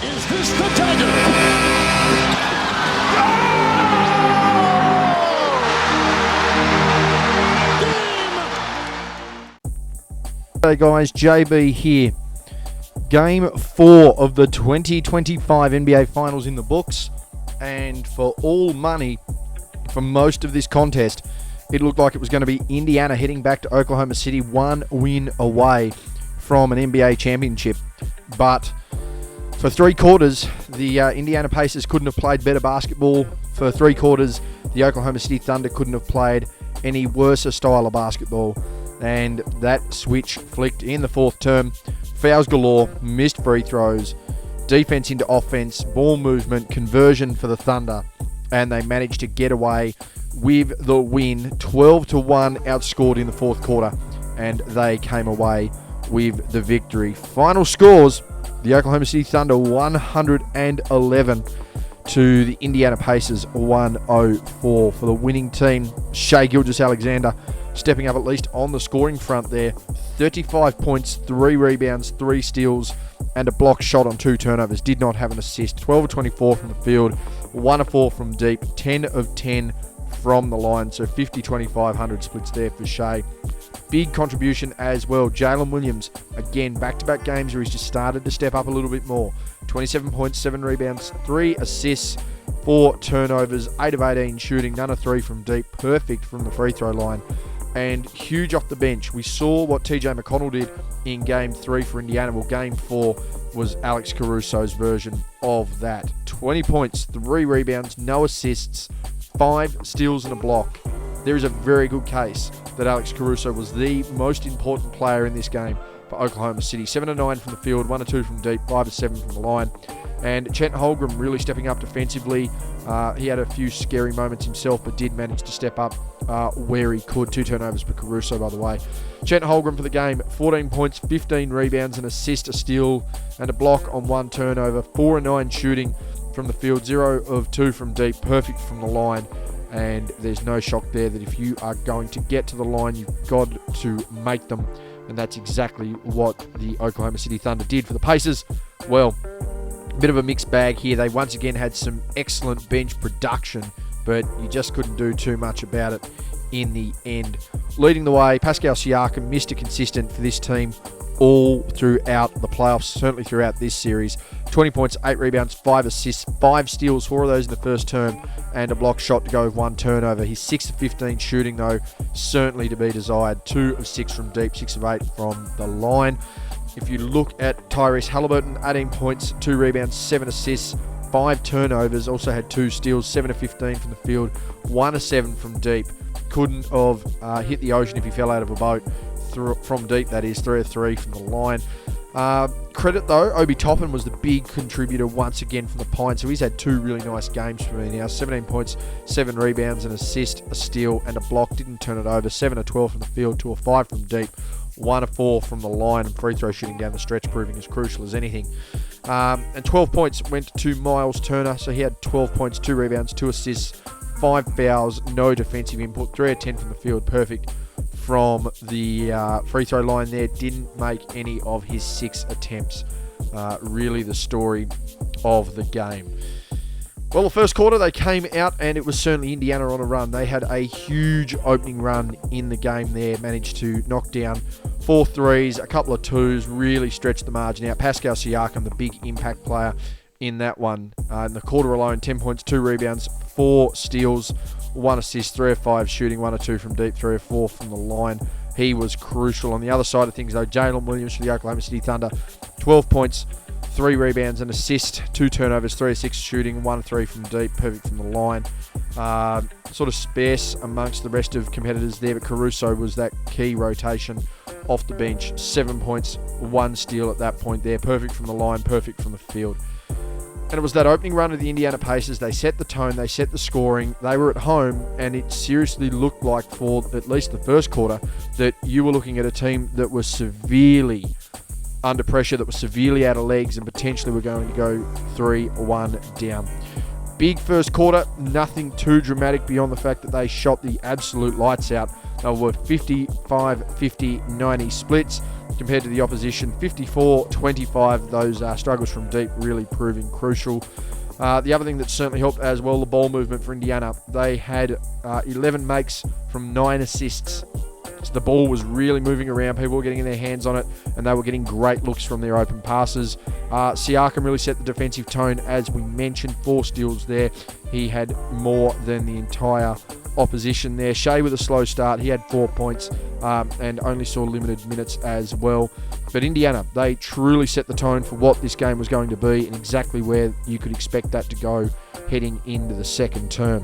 Is this the dagger? Hey guys, JB here. Game 4 of the 2025 NBA Finals in the books, and for all money for most of this contest, it looked like it was going to be Indiana heading back to Oklahoma City, one win away from an NBA championship. But for 3 quarters, the Indiana Pacers couldn't have played better basketball. For 3 quarters, the Oklahoma City Thunder couldn't have played any worse a style of basketball. And that switch flicked in the 4th term. Fouls galore, missed free throws, defense into offense, ball movement, conversion for the Thunder. And they managed to get away with the win. 12-1 outscored in the 4th quarter. And they came away with the victory. Final scores, the Oklahoma City Thunder 111 to the Indiana Pacers 104. For the winning team, Gilgeous-Alexander stepping up at least on the scoring front there. 35 points, 3 rebounds, 3 steals, and a block shot on 2 turnovers. Did not have an assist. 12 of 24 from the field, 1 of 4 from deep, 10 of 10 from the line. So 50-25, 100 splits there for Shai. Big contribution as well. Jalen Williams, again, back-to-back games where he's just started to step up a little bit more. 27 points, 7 rebounds, 3 assists, 4 turnovers, 8 of 18 shooting, none of 3 from deep. Perfect from the free throw line. And huge off the bench. We saw what TJ McConnell did in Game 3 for Indiana. Well, Game 4 was Alex Caruso's version of that. 20 points, 3 rebounds, no assists, 5 steals and a block. There is a very good case that Alex Caruso was the most important player in this game for Oklahoma City. 7 of 9 from the field, 1 of 2 from deep, 5 of 7 from the line. And Chet Holmgren really stepping up defensively. He had a few scary moments himself, but did manage to step up where he could. 2 turnovers for Caruso, by the way. Chet Holmgren for the game, 14 points, 15 rebounds, an assist, a steal, and a block on 1 turnover. 4 of 9 shooting from the field, 0 of 2 from deep, perfect from the line. And there's no shock there that if you are going to get to the line, you've got to make them. And that's exactly what the Oklahoma City Thunder did. For the Pacers, well, a bit of a mixed bag here. They once again had some excellent bench production, but you just couldn't do too much about it in the end. Leading the way, Pascal Siakam, Mr. Consistent for this team all throughout the playoffs, certainly throughout this series. 20 points, 8 rebounds, 5 assists, 5 steals, 4 of those in the first term, and a block shot to go with 1 turnover. He's 6 of 15 shooting, though, certainly to be desired. 2 of 6 from deep, 6 of 8 from the line. If you look at Tyrese Halliburton, 18 points, 2 rebounds, 7 assists, 5 turnovers, also had 2 steals, 7 of 15 from the field, 1 of 7 from deep. Couldn't have hit the ocean if he fell out of a boat. From deep, that is, 3 of 3 from the line. Credit though, Obi Toppin was the big contributor once again from the Pine, so he's had 2 really nice games for me now. 17 points, 7 rebounds, an assist, a steal, and a block. Didn't turn it over. 7 of 12 from the field, 2 of 5 from deep, 1 of 4 from the line, and free throw shooting down the stretch, proving as crucial as anything. And 12 points went to Miles Turner, so he had 12 points, 2 rebounds, 2 assists, 5 fouls, no defensive input, 3 of 10 from the field, perfect from the free throw line there. Didn't make any of his 6 attempts. Really the story of the game. Well, the first quarter they came out and it was certainly Indiana on a run. They had a huge opening run in the game there, managed to knock down 4 threes, a couple of 2s, really stretched the margin out. Pascal Siakam, the big impact player in that one. In the quarter alone, 10 points, 2 rebounds, 4 steals, 1 assist, 3 of 5 shooting, 1 of 2 from deep, 3 of 4 from the line. He was crucial. On the other side of things, though, Jalen Williams for the Oklahoma City Thunder, 12 points, 3 rebounds, an assist, 2 turnovers, 3 of 6 shooting, 1 of 3 from deep, perfect from the line. Sort of sparse amongst the rest of competitors there, but Caruso was that key rotation off the bench. 7 points, 1 steal at that point there, perfect from the line, perfect from the field. And it was that opening run of the Indiana Pacers. They set the tone, they set the scoring. They were at home, and it seriously looked like, for at least the first quarter, that you were looking at a team that was severely under pressure, that was severely out of legs, and potentially were going to go 3-1 down. Big first quarter, nothing too dramatic beyond the fact that they shot the absolute lights out. They were 55, 50, 90 splits. compared to the opposition. 54-25, those struggles from deep really proving crucial. The other thing that certainly helped as well, the ball movement for Indiana. They had 11 makes from 9 assists. So the ball was really moving around. People were getting their hands on it, and they were getting great looks from their open passes. Siakam really set the defensive tone, as we mentioned. 4 steals there. He had more than the entire opposition there. Shea with a slow start. He had 4 points and only saw limited minutes as well. But Indiana, they truly set the tone for what this game was going to be and exactly where you could expect that to go heading into the second term.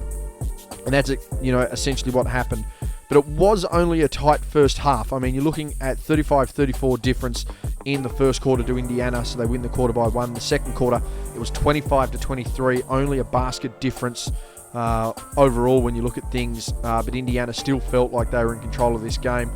And that's, essentially what happened. But it was only a tight first half. I mean, you're looking at 35-34 difference in the first quarter to Indiana, so they win the quarter by 1. The second quarter, it was 25-23, only a basket difference overall when you look at things. But Indiana still felt like they were in control of this game.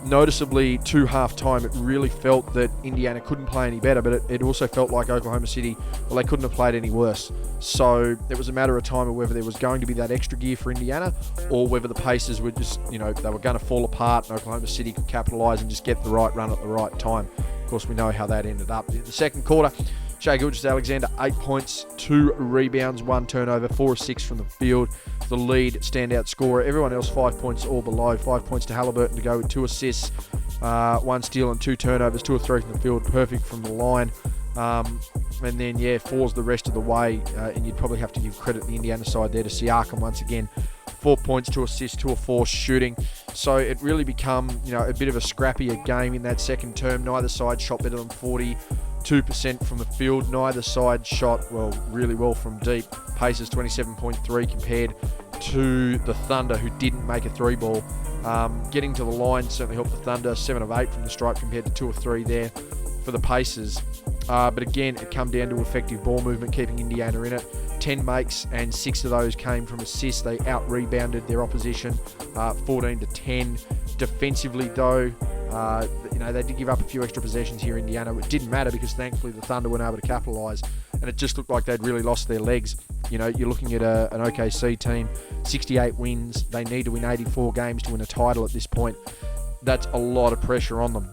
Noticeably, to halftime, it really felt that Indiana couldn't play any better, but it also felt like Oklahoma City, well, they couldn't have played any worse. So it was a matter of time of whether there was going to be that extra gear for Indiana or whether the Pacers were just, they were going to fall apart and Oklahoma City could capitalise and just get the right run at the right time. Of course, we know how that ended up. In the second quarter, Gilgeous-Alexander, 8 points, 2 rebounds, 1 turnover, 4 of 6 from the field. The lead standout scorer. Everyone else 5 points or below. 5 points to Halliburton to go with 2 assists, 1 steal and 2 turnovers, 2 of 3 from the field. Perfect from the line. And then, 4's the rest of the way. And you'd probably have to give credit to the Indiana side there to Siakam once again. 4 points, 2 assists, 2 of 4 shooting. So it really become, a bit of a scrappier game in that second term. Neither side shot better than 42% from the field. Neither side shot, really well from deep. Pacers 27.3 compared to the Thunder, who didn't make a 3-ball. Getting to the line certainly helped the Thunder. 7 of 8 from the stripe compared to 2 of 3 there for the Pacers. But again, it come down to effective ball movement, keeping Indiana in it. 10 makes and 6 of those came from assists. They out-rebounded their opposition 14-10. Defensively, though, they did give up a few extra possessions here in Indiana. It didn't matter because thankfully the Thunder weren't able to capitalise, and it just looked like they'd really lost their legs. You're looking at an OKC team, 68 wins. They need to win 84 games to win a title at this point. That's a lot of pressure on them.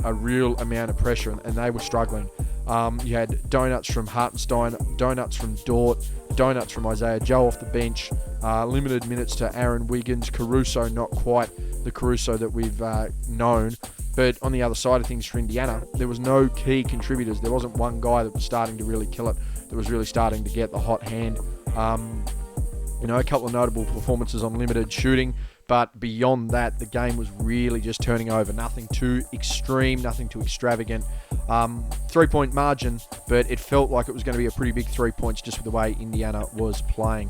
A real amount of pressure, and they were struggling. You had donuts from Hartenstein, donuts from Dort, donuts from Isaiah Joe off the bench, limited minutes to Aaron Wiggins, Caruso, not quite the Caruso that we've known. But on the other side of things for Indiana, there was no key contributors. There wasn't one guy that was starting to really kill it, that was really starting to get the hot hand. A couple of notable performances on limited shooting. But beyond that, the game was really just turning over. Nothing too extreme, nothing too extravagant. 3-point margin, but it felt like it was going to be a pretty big 3 points just with the way Indiana was playing.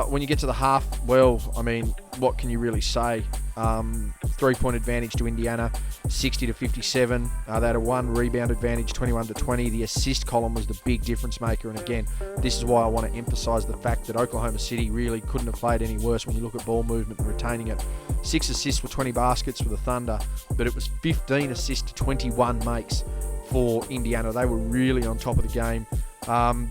When you get to the half, what can you really say? 3-point advantage to Indiana, 60-57. They had a 1 rebound advantage, 21-20. The assist column was the big difference maker. And again, this is why I want to emphasize the fact that Oklahoma City really couldn't have played any worse when you look at ball movement and retaining it. 6 assists for 20 baskets for the Thunder, but it was 15 assists to 21 makes for Indiana. They were really on top of the game.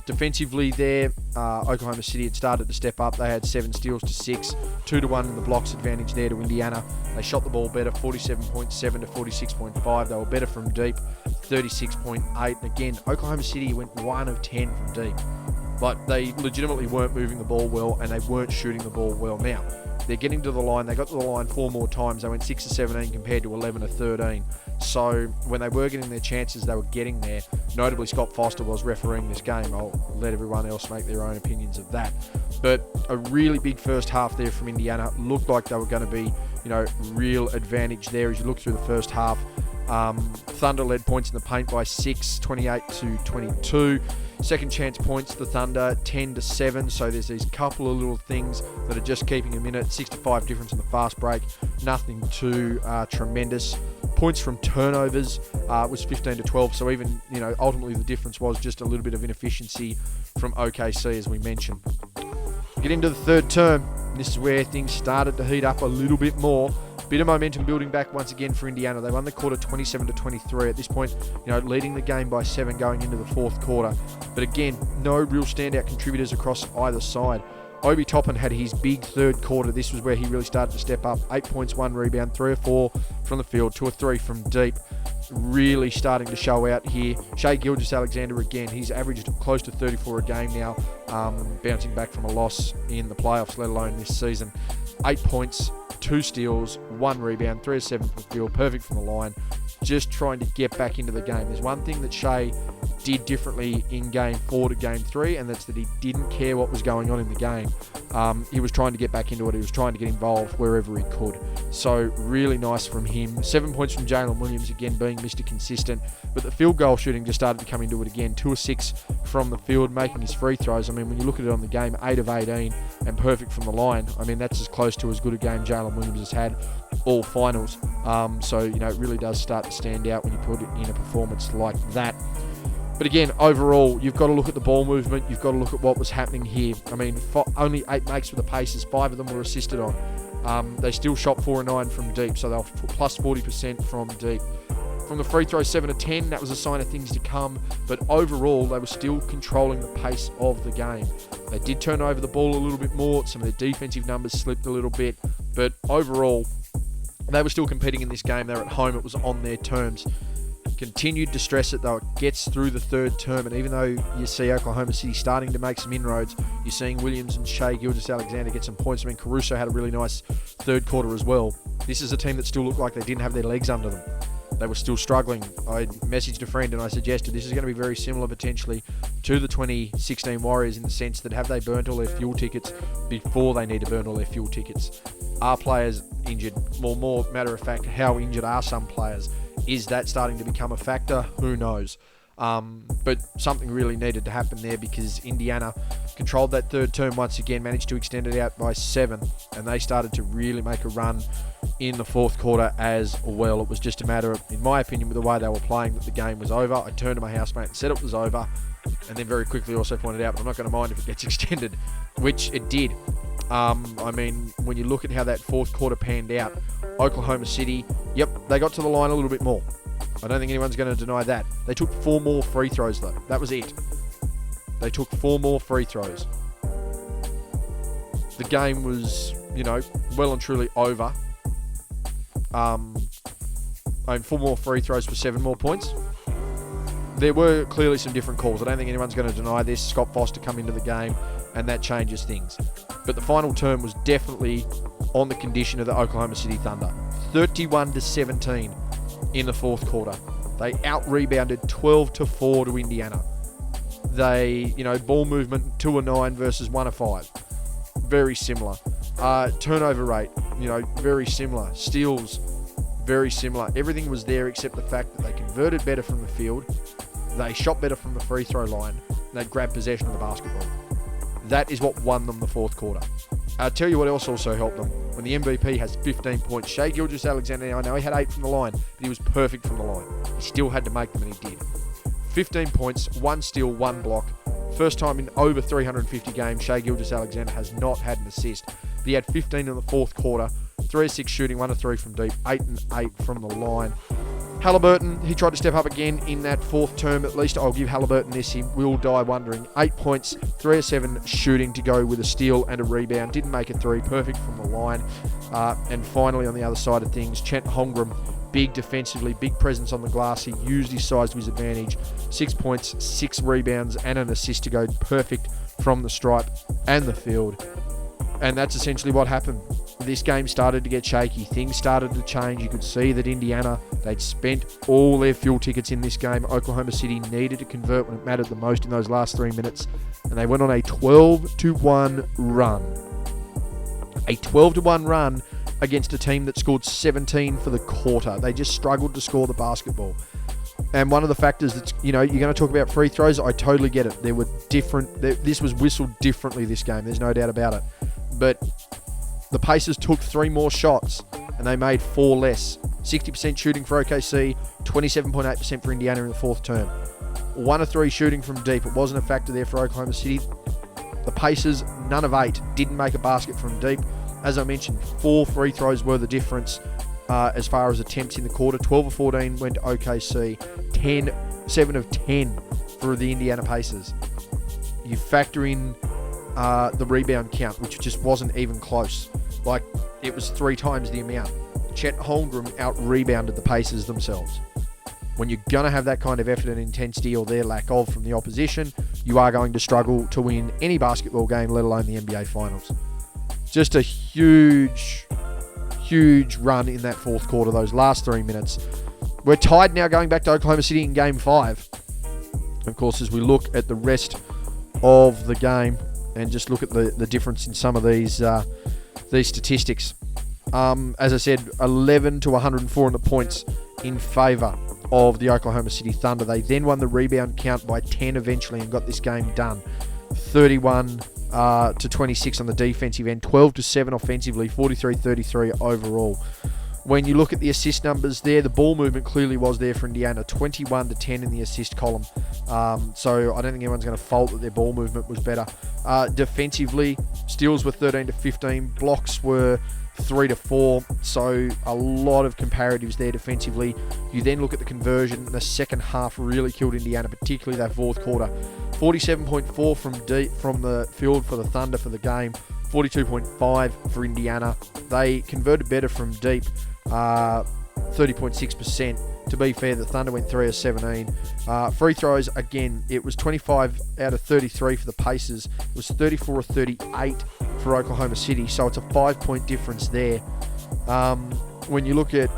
Defensively there, Oklahoma City had started to step up. They had 7 steals to 6, 2-1 in the blocks advantage there to Indiana. They shot the ball better, 47.7 to 46.5. They were better from deep, 36.8. And again, Oklahoma City went 1 of 10 from deep. But they legitimately weren't moving the ball well, and they weren't shooting the ball well. Now, they're getting to the line. They got to the line 4 more times. They went 6 of 17 compared to 11 of 13. So when they were getting their chances, they were getting there. Notably, Scott Foster was refereeing this game. I'll let everyone else make their own opinions of that. But a really big first half there from Indiana. Looked like they were going to be, real advantage there as you look through the first half. Thunder led points in the paint by 6, 28-22. Second chance points, the Thunder 10-7. So there's these couple of little things that are just keeping them in it. 6-5 difference in the fast break. Nothing too tremendous. Points from turnovers was 15-12. So even, ultimately the difference was just a little bit of inefficiency from OKC, as we mentioned. Get into the third term. This is where things started to heat up a little bit more. Bit of momentum building back once again for Indiana. They won the quarter 27-23. At this point, leading the game by 7 going into the fourth quarter. But again, no real standout contributors across either side. Obi Toppin had his big third quarter. This was where he really started to step up. 8 points, 1 rebound, 3 or 4 from the field, 2 or 3 from deep. Really starting to show out here. Shai Gilgeous-Alexander again, he's averaged close to 34 a game now, bouncing back from a loss in the playoffs, let alone this season. 8 points, 2 steals, 1 rebound, 3 or 7 from the field, perfect from the line. Just trying to get back into the game. There's one thing that Shai did differently in Game 4 to Game 3, and that's that he didn't care what was going on in the game. He was trying to get back into it. He was trying to get involved wherever he could. So really nice from him. 7 points from Jalen Williams, again being Mr. Consistent. But the field goal shooting just started to come into it again. 2 of 6 from the field, making his free throws. I mean, when you look at it on the game, 8 of 18 and perfect from the line. I mean, that's as close to as good a game Jalen Williams has had all finals. So, you know, it really does start to stand out when you put it in a performance like that. But again, overall, you've got to look at the ball movement. You've got to look at what was happening here. I mean, only 8 makes for the Pacers. 5 of them were assisted on. They still shot 4 and 9 from deep, so they were plus 40% from deep. From the free throw, 7 of 10. That was a sign of things to come. But overall, they were still controlling the pace of the game. They did turn over the ball a little bit more. Some of their defensive numbers slipped a little bit. But overall, they were still competing in this game. They were at home. It was on their terms. Continued to stress it, though. It gets through the third term, and even though you see Oklahoma City starting to make some inroads, you're seeing Williams and Shai Gilgeous-Alexander get some points. I mean, Caruso had a really nice third quarter as well. This is a team that still looked like they didn't have their legs under them. They were still struggling. I messaged a friend and I suggested this is going to be very similar potentially to the 2016 Warriors in the sense that have they burnt all their fuel tickets before they need to burn all their fuel tickets? Are players injured? Well, more matter of fact, how injured are some players? Is that starting to become a factor? Who knows? But something really needed to happen there because Indiana controlled that third term once again, managed to extend it out by 7, and they started to really make a run in the fourth quarter as well. It was just a matter of, in my opinion, with the way they were playing, that the game was over. I turned to my housemate and said it was over, and then very quickly also pointed out, but I'm not going to mind if it gets extended, which it did. I mean, when you look at how that fourth quarter panned out, Oklahoma City, yep, they got to the line a little bit more. I don't think anyone's going to deny that. They took 4 more free throws, though. That was it. They took 4 more free throws. The game was, you know, well and truly over. 4 more free throws for 7 more points. There were clearly some different calls. I don't think anyone's going to deny this. Scott Foster come into the game, and that changes things. But the final term was definitely on the condition of the Oklahoma City Thunder. 31-17 in the fourth quarter. They out-rebounded 12-4 to Indiana. They, you know, ball movement 2 of 9 versus 1 of 5. Very similar. Turnover rate, you know, very similar. Steals, very similar. Everything was there except the fact that they converted better from the field. They shot better from the free throw line. They grabbed possession of the basketball. That is what won them the fourth quarter. I'll tell you what else also helped them. When the MVP has 15 points, Shai Gilgeous-Alexander, I know he had 8 from the line, but he was perfect from the line. He still had to make them, and he did. 15 points, 1 steal, 1 block. First time in over 350 games, Shai Gilgeous-Alexander has not had an assist. But he had 15 in the fourth quarter, 3 of 6 shooting, 1 of 3 from deep, 8 and 8 from the line. Halliburton, he tried to step up again in that fourth term. At least I'll give Halliburton this. He will die wondering. 8 points, 3 of 7 shooting to go with a steal and a rebound. Didn't make a 3. Perfect from the line. And finally, on the other side of things, Chet Holmgren, big defensively, big presence on the glass. He used his size to his advantage. 6 points, 6 rebounds, and an assist to go perfect from the stripe and the field. And that's essentially what happened. This game started to get shaky. Things started to change. You could see that Indiana, they'd spent all their fuel tickets in this game. Oklahoma City needed to convert when it mattered the most in those last 3 minutes. And they went on a 12-1 run. A 12-1 run against a team that scored 17 for the quarter. They just struggled to score the basketball. And one of the factors that's, you know, you're going to talk about free throws. I totally get it. There were different. This was whistled differently this game. There's no doubt about it. But the Pacers took 3 more shots and they made 4 less. 60% shooting for OKC, 27.8% for Indiana in the fourth term. 1 of 3 shooting from deep. It wasn't a factor there for Oklahoma City. The Pacers, none of 8, didn't make a basket from deep. As I mentioned, 4 free throws were the difference as far as attempts in the quarter. 12 of 14 went to OKC. 7 of 10 for the Indiana Pacers. You factor in the rebound count, which just wasn't even close. Like, it was 3 times the amount. Chet Holmgren out-rebounded the Pacers themselves. When you're going to have that kind of effort and intensity, or their lack of, from the opposition, you are going to struggle to win any basketball game, let alone the NBA Finals. Just a huge run in that fourth quarter, those last 3 minutes. We're tied now going back to Oklahoma City in Game 5. Of course, as we look at the rest of the game and just look at the difference in some of these statistics. As I said, 11 to 104 in the points in favour of the Oklahoma City Thunder. They then won the rebound count by 10 eventually and got this game done. 31 to 26 on the defensive end, 12 to 7 offensively, 43-33 overall. When you look at the assist numbers there, the ball movement clearly was there for Indiana, 21 to 10 in the assist column. So I don't think anyone's going to fault that their ball movement was better. Defensively, steals were 13 to 15, blocks were 3 to 4, so a lot of comparatives there defensively. You then look at the conversion. The second half really killed Indiana, particularly that fourth quarter. 47.4 from the field for the Thunder for the game, 42.5 for Indiana. They converted better from deep, 30.6%. To be fair, the Thunder went 3 of 17. Free throws, again, it was 25 out of 33 for the Pacers. It was 34 of 38 for Oklahoma City, so it's a 5-point difference there. When you look at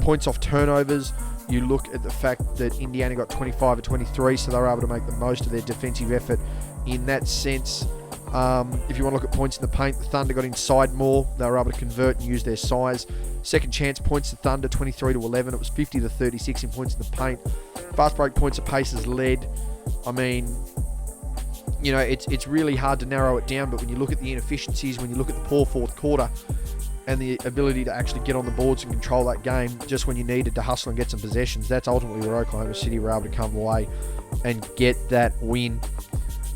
points off turnovers, you look at the fact that Indiana got 25 of 23, so they were able to make the most of their defensive effort in that sense. If you want to look at points in the paint, the Thunder got inside more. They were able to convert and use their size. Second chance points to Thunder, 23 to 11. It was 50 to 36 in points in the paint. Fast break points of Pacers led. I mean, you know, it's really hard to narrow it down, but when you look at the inefficiencies, when you look at the poor fourth quarter and the ability to actually get on the boards and control that game just when you needed to hustle and get some possessions, that's ultimately where Oklahoma City were able to come away and get that win.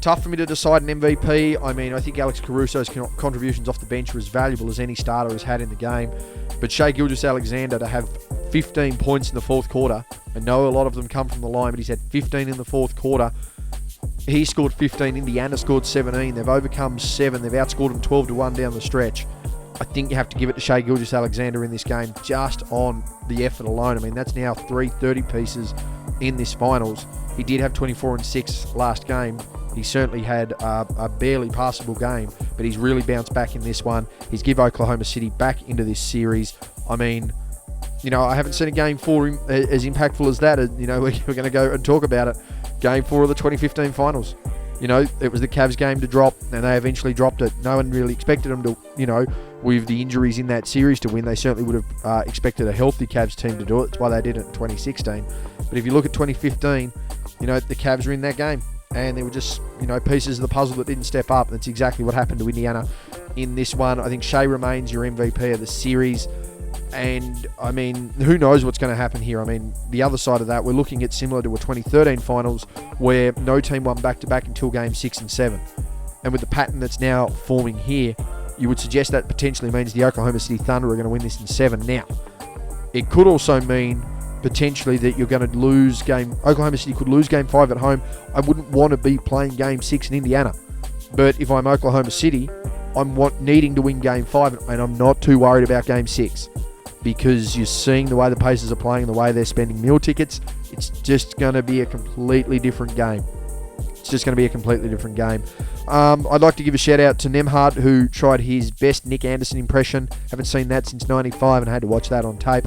Tough for me to decide an MVP. I mean, I think Alex Caruso's contributions off the bench were as valuable as any starter has had in the game. But Shai Gilgeous-Alexander to have 15 points in the fourth quarter, I know a lot of them come from the line, but he's had 15 in the fourth quarter. He scored 15. Indiana scored 17. They've overcome 7. They've outscored them 12 to 1 down the stretch. I think you have to give it to Shai Gilgeous-Alexander in this game just on the effort alone. I mean, that's now 3 30 pieces in this finals. He did have 24 and 6 last game. He certainly had a barely passable game, but he's really bounced back in this one. He's give Oklahoma City back into this series. I mean, you know, I haven't seen a Game 4 as impactful as that. You know, we're going to go and talk about it. Game 4 of the 2015 finals. You know, it was the Cavs game to drop, and they eventually dropped it. No one really expected them to, you know, with the injuries in that series to win. They certainly would have expected a healthy Cavs team to do it. That's why they did it in 2016. But if you look at 2015, you know, the Cavs were in that game. And there were just, you know, pieces of the puzzle that didn't step up. That's exactly what happened to Indiana in this one. I think Shai remains your MVP of the series. And, I mean, who knows what's going to happen here. I mean, the other side of that, we're looking at similar to a 2013 finals where no team won back-to-back until Game 6 and 7. And with the pattern that's now forming here, you would suggest that potentially means the Oklahoma City Thunder are going to win this in 7. Now, it could also mean potentially that you're going to lose Oklahoma City could lose Game 5 at home. I wouldn't want to be playing Game 6 in Indiana. But if I'm Oklahoma City, I'm needing to win Game 5, and I'm not too worried about Game 6. Because you're seeing the way the Pacers are playing, the way they're spending meal tickets, it's just going to be a completely different game. I'd like to give a shout out to Nemhard, who tried his best Nick Anderson impression. Haven't seen that since 95 and had to watch that on tape.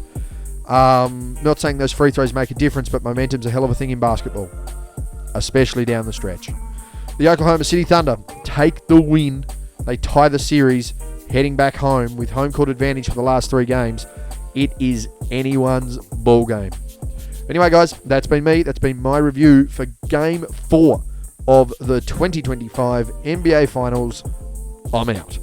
Not saying those free throws make a difference, but momentum's a hell of a thing in basketball, especially down the stretch. The Oklahoma City Thunder take the win. They tie the series, heading back home with home court advantage for the last 3 games. It is anyone's ball game. Anyway, guys, that's been me. That's been my review for Game 4 of the 2025 NBA Finals. I'm out.